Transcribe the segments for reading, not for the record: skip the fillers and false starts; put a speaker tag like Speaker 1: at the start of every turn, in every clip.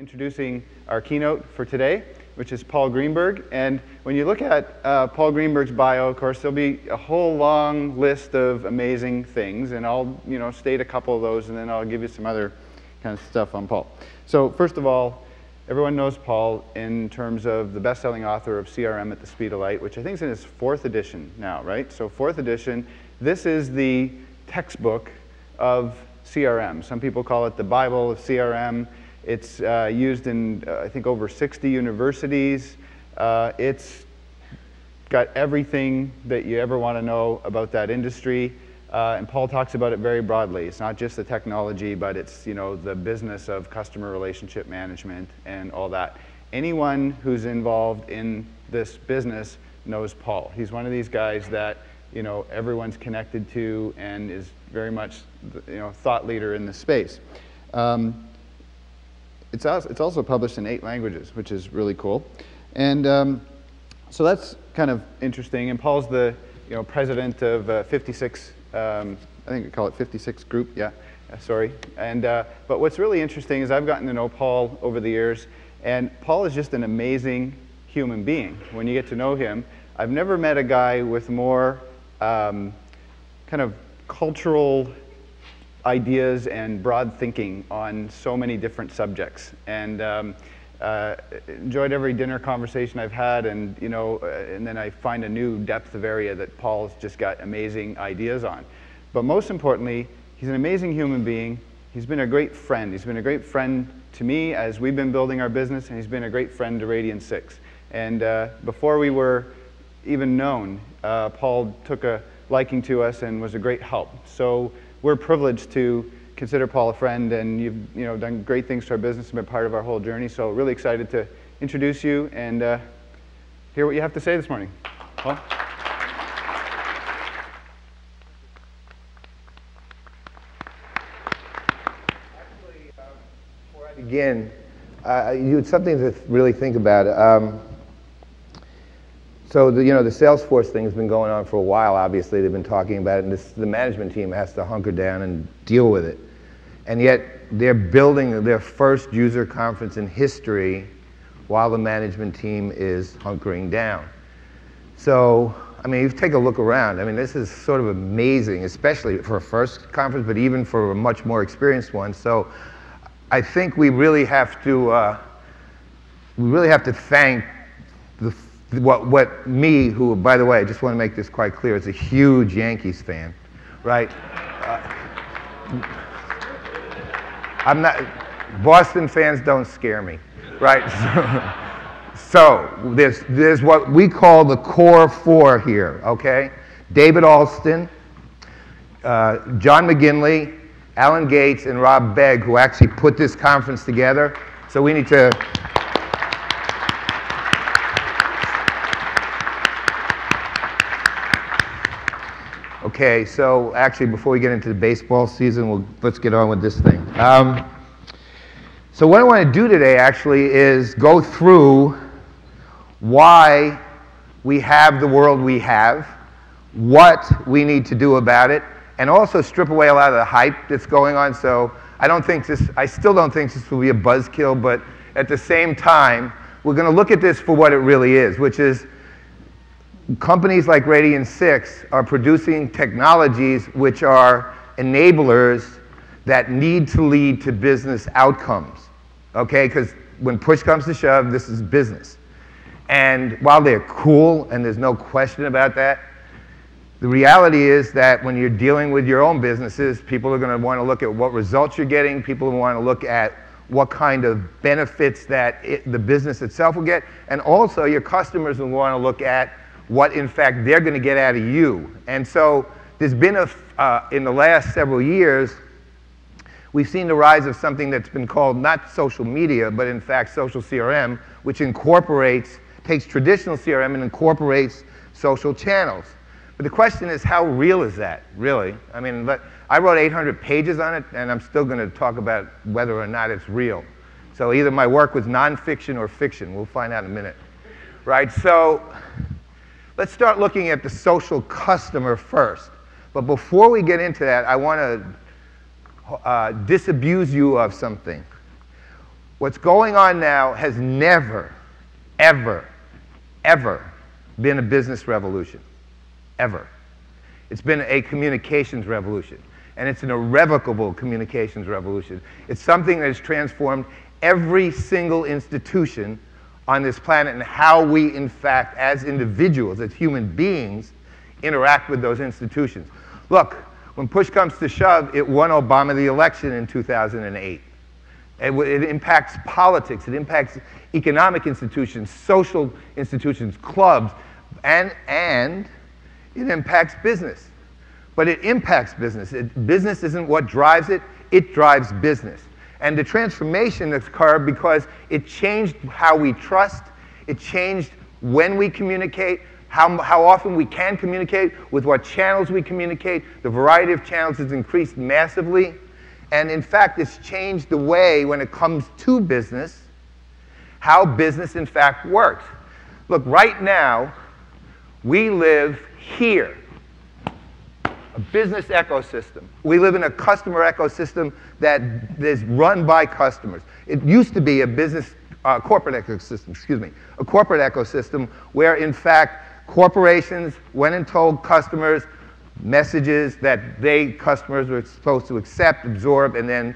Speaker 1: introducing our keynote for today, which is Paul Greenberg. And when you look at Paul Greenberg's bio, of course, there'll be a whole long list of amazing things, and I'll state a couple of those, and then I'll give you some other kind of stuff on Paul. So first of all, everyone knows Paul in terms of the best-selling author of CRM at the Speed of Light, which I think is in his 4th edition now, right? So 4th edition. This is the textbook of CRM. Some people call it the Bible of CRM. It's used in, I think, over 60 universities. It's got everything that you ever want to know about that industry. And Paul talks about it very broadly. It's not just the technology, but it's the business of customer relationship management and all that. Anyone who's involved in this business knows Paul. He's one of these guys that everyone's connected to and is very much thought leader in this space. It's also published in 8 languages, which is really cool. And so that's kind of interesting. And Paul's the president of 56. I think we call it 56 Group. Yeah, sorry. And but what's really interesting is I've gotten to know Paul over the years, and Paul is just an amazing human being. When you get to know him, I've never met a guy with more kind of cultural ideas and broad thinking on so many different subjects. And enjoyed every dinner conversation I've had, and and then I find a new depth of area that Paul's just got amazing ideas on. But most importantly, he's an amazing human being. He's been a great friend. He's been a great friend to me as we've been building our business, and he's been a great friend to Radian 6. And before we were even known, Paul took a liking to us and was a great help. So we're privileged to consider Paul a friend, and you've done great things to our business and been part of our whole journey. So really excited to introduce you and hear what you have to say this morning. Paul?
Speaker 2: Actually, before I begin, it's something to really think about. So the Salesforce thing has been going on for a while. Obviously, they've been talking about it, and the management team has to hunker down and deal with it. And yet, they're building their first user conference in history while the management team is hunkering down. So, I mean, you take a look around. I mean, this is sort of amazing, especially for a first conference, but even for a much more experienced one. So, I think we really have to thank what me, who, by the way, I just want to make this quite clear, is a huge Yankees fan, right? I'm not, Boston fans don't scare me, right? So there's what we call the core 4 here, okay? David Alston, John McGinley, Alan Gates, and Rob Begg, who actually put this conference together. So we need to... Okay, so actually, before we get into the baseball season, let's get on with this thing. So what I want to do today, actually, is go through why we have the world we have, what we need to do about it, and also strip away a lot of the hype that's going on. So I still don't think this will be a buzzkill, but at the same time, we're going to look at this for what it really is, which is companies like Radian 6 are producing technologies which are enablers that need to lead to business outcomes, okay? Because when push comes to shove, this is business. And while they're cool, and there's no question about that, the reality is that when you're dealing with your own businesses, people are going to want to look at what results you're getting, people want to look at what kind of benefits that the business itself will get, and also your customers will want to look at what, in fact, they're going to get out of you. And so there's been, in the last several years, we've seen the rise of something that's been called not social media, but in fact social CRM, which takes traditional CRM and incorporates social channels. But the question is, how real is that, really? I mean, I wrote 800 pages on it, and I'm still going to talk about whether or not it's real. So either my work was nonfiction or fiction. We'll find out in a minute. Right, so let's start looking at the social customer first. But before we get into that, I want to disabuse you of something. What's going on now has never, ever, ever been a business revolution. Ever. It's been a communications revolution. And it's an irrevocable communications revolution. It's something that has transformed every single institution on this planet and how we, in fact, as individuals, as human beings, interact with those institutions. Look, when push comes to shove, it won Obama the election in 2008. It impacts politics, it impacts economic institutions, social institutions, clubs, and it impacts business. But it impacts business. Business isn't what drives it, it drives business. And the transformation occurred because it changed how we trust, it changed when we communicate, how often we can communicate, with what channels we communicate. The variety of channels has increased massively. And in fact, it's changed the way, when it comes to business, how business in fact works. Look, right now, we live here. A business ecosystem. We live in a customer ecosystem that is run by customers. It used to be a business, corporate ecosystem, excuse me, a corporate ecosystem where, in fact, corporations went and told customers messages that customers were supposed to accept, absorb, and then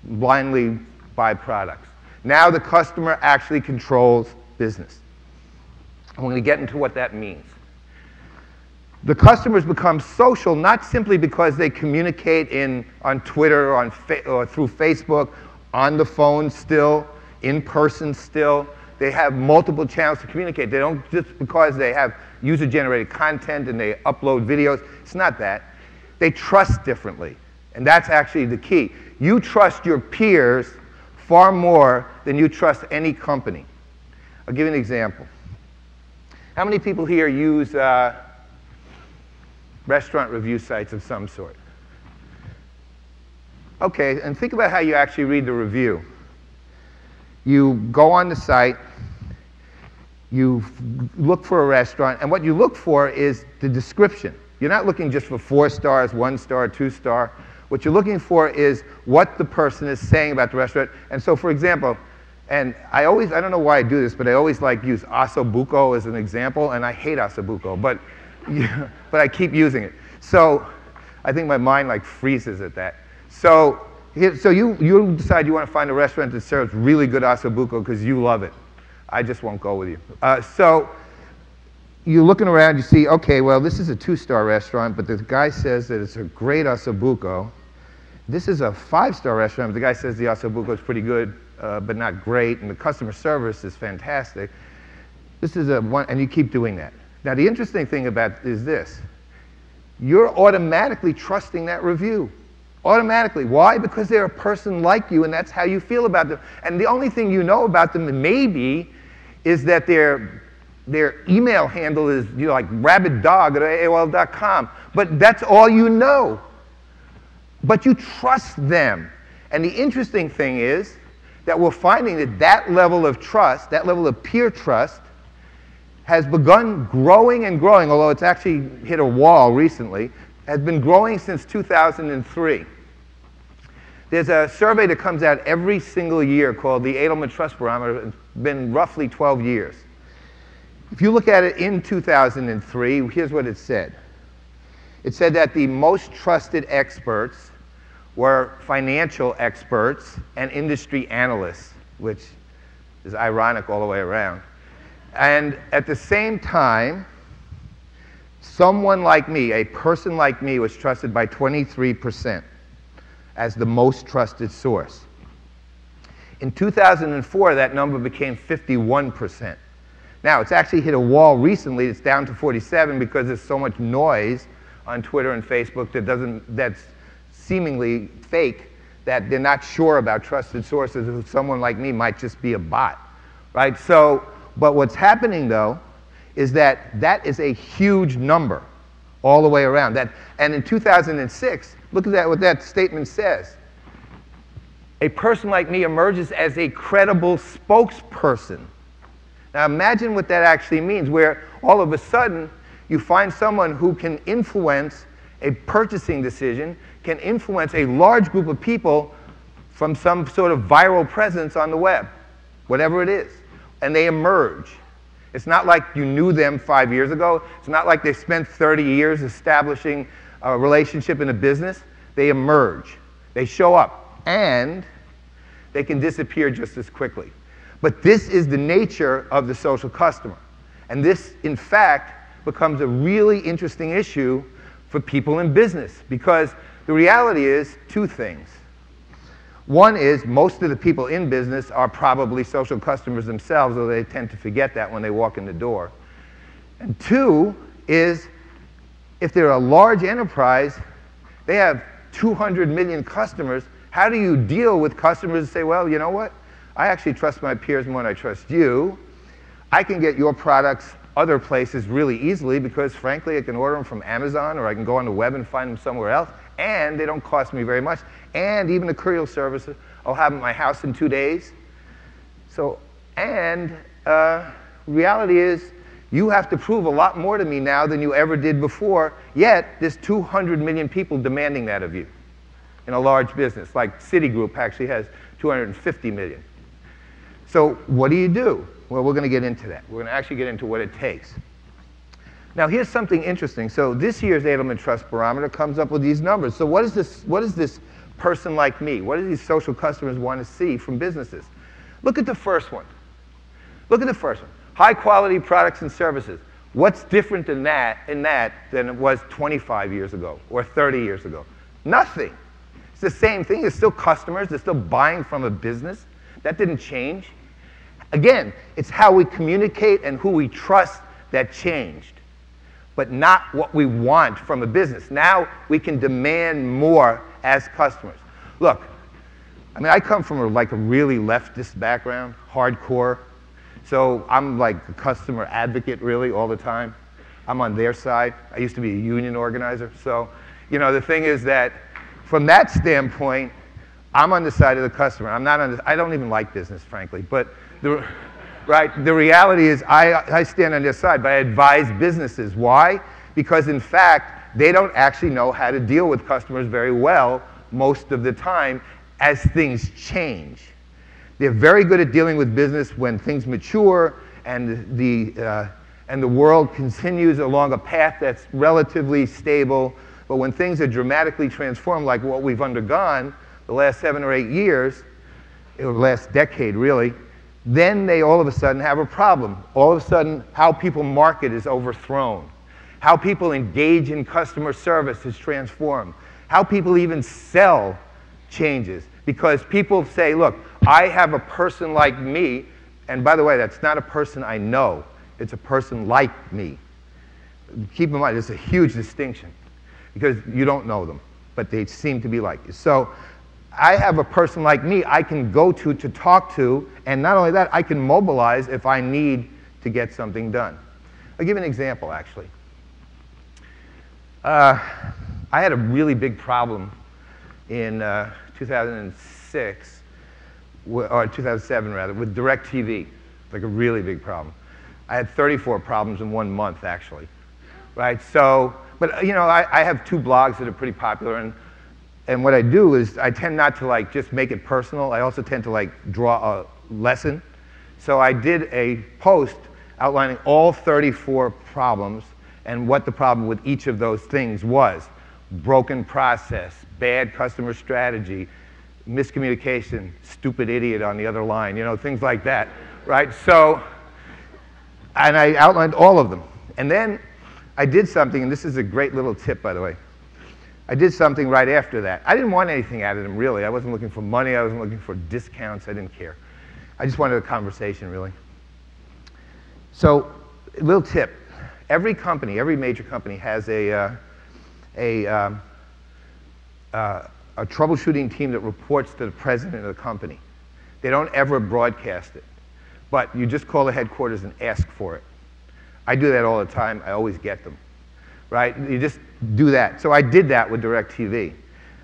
Speaker 2: blindly buy products. Now the customer actually controls business. I'm going to get into what that means. The customers become social not simply because they communicate on Twitter or through Facebook, on the phone still, in person still. They have multiple channels to communicate. They don't just because they have user-generated content and they upload videos. It's not that. They trust differently. And that's actually the key. You trust your peers far more than you trust any company. I'll give you an example. How many people here use restaurant review sites of some sort? Okay, and think about how you actually read the review. You go on the site, you look for a restaurant, and what you look for is the description. You're not looking just for 4 stars, 1 star, 2 star. What you're looking for is what the person is saying about the restaurant. And so, for example, and I don't know why I do this, but I always use Asobuco as an example, and I hate Asobuco, but I keep using it. So I think my mind freezes at that. So you decide you want to find a restaurant that serves really good Asobuco because you love it. I just won't go with you. So you're looking around, you see, okay, well, this is a 2-star restaurant, but the guy says that it's a great Asobuco. This is a 5-star restaurant, but the guy says the Asobuco is pretty good, but not great, and the customer service is fantastic. This is and you keep doing that. Now, the interesting thing about it is this. You're automatically trusting that review. Automatically. Why? Because they're a person like you, and that's how you feel about them. And the only thing you know about them, maybe, is that their email handle is rabbiddog@AOL.com. But that's all you know. But you trust them. And the interesting thing is that we're finding that level of trust, that level of peer trust, has begun growing and growing, although it's actually hit a wall recently, has been growing since 2003. There's a survey that comes out every single year called the Edelman Trust Barometer. It's been roughly 12 years. If you look at it in 2003, here's what it said. It said that the most trusted experts were financial experts and industry analysts, which is ironic all the way around. And at the same time, someone like me, a person like me, was trusted by 23% as the most trusted source. In 2004, that number became 51%. Now, it's actually hit a wall recently. It's down to 47 because there's so much noise on Twitter and Facebook that's seemingly fake, that they're not sure about trusted sources. Someone like me might just be a bot, right? So, but what's happening, though, is that is a huge number all the way around. And in 2006, look at what that statement says. A person like me emerges as a credible spokesperson. Now imagine what that actually means, where all of a sudden you find someone who can influence a purchasing decision, can influence a large group of people from some sort of viral presence on the web, whatever it is, and they emerge. It's not like you knew them 5 years ago. It's not like they spent 30 years establishing a relationship in a business. They emerge. They show up, and they can disappear just as quickly. But this is the nature of the social customer. And this, in fact, becomes a really interesting issue for people in business, because the reality is two things. One is most of the people in business are probably social customers themselves, though they tend to forget that when they walk in the door. And two is if they're a large enterprise, they have 200 million customers. How do you deal with customers and say, well, you know what? I actually trust my peers more than I trust you. I can get your products other places really easily because, frankly, I can order them from Amazon, or I can go on the web and find them somewhere else, and they don't cost me very much. And even the courier service, I'll have them at my house in 2 days. So, and reality is, you have to prove a lot more to me now than you ever did before, yet there's 200 million people demanding that of you in a large business, like Citigroup actually has 250 million. So what do you do? Well, we're going to get into that. We're going to actually get into what it takes. Now, here's something interesting. So this year's Edelman Trust Barometer comes up with these numbers. So what is this person like me? What do these social customers want to see from businesses? Look at the first one. Look at the first one. High-quality products and services. What's different in that than it was 25 years ago or 30 years ago? Nothing. It's the same thing. There's still customers. They're still buying from a business. That didn't change. Again, it's how we communicate and who we trust that changed, but not what we want from a business. Now we can demand more as customers. Look, I mean, I come from a really leftist background, hardcore. So I'm like a customer advocate really all the time. I'm on their side. I used to be a union organizer. So, you know, the thing is that from that standpoint, I'm on the side of the customer. I'm not on I don't even like business, frankly. But the reality is I stand on their side, but I advise businesses. Why? Because in fact, they don't actually know how to deal with customers very well most of the time as things change. They're very good at dealing with business when things mature and the world continues along a path that's relatively stable. But when things are dramatically transformed, like what we've undergone the last 7 or 8 years, or the last decade really, then they all of a sudden have a problem. All of a sudden, how people market is overthrown. How people engage in customer service is transformed. How people even sell changes. Because people say, look, I have a person like me, and by the way, that's not a person I know. It's a person like me. Keep in mind, there's a huge distinction, because you don't know them, but they seem to be like you. So I have a person like me I can go to talk to, and not only that, I can mobilize if I need to get something done. I'll give you an example, actually. I had a really big problem in 2006, or 2007 rather, with DirecTV, like a really big problem. I had 34 problems in 1 month, actually, right? So, but you know, I have 2 blogs that are pretty popular, and what I do is I tend not to like just make it personal. I also tend to like draw a lesson. So I did a post outlining all 34 problems and what the problem with each of those things was. Broken process, bad customer strategy, miscommunication, stupid idiot on the other line, you know, things like that, right? So, and I outlined all of them. And then I did something, and this is a great little tip, by the way. I did something right after that. I didn't want anything out of them, really. I wasn't looking for money. I wasn't looking for discounts. I didn't care. I just wanted a conversation, really. So, a little tip. Every company, every major company has a troubleshooting team that reports to the president of the company. They don't ever broadcast it, but you just call the headquarters and ask for it. I do that all the time. I always get them, right? You just do that. So I did that with DirecTV.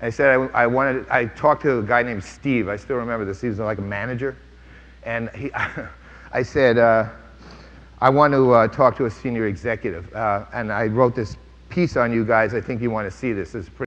Speaker 2: I said I talked to a guy named Steve. I still remember this. He was like a manager, and I said I want to talk to a senior executive, and I wrote this piece on you guys. I think you want to see this. It's pretty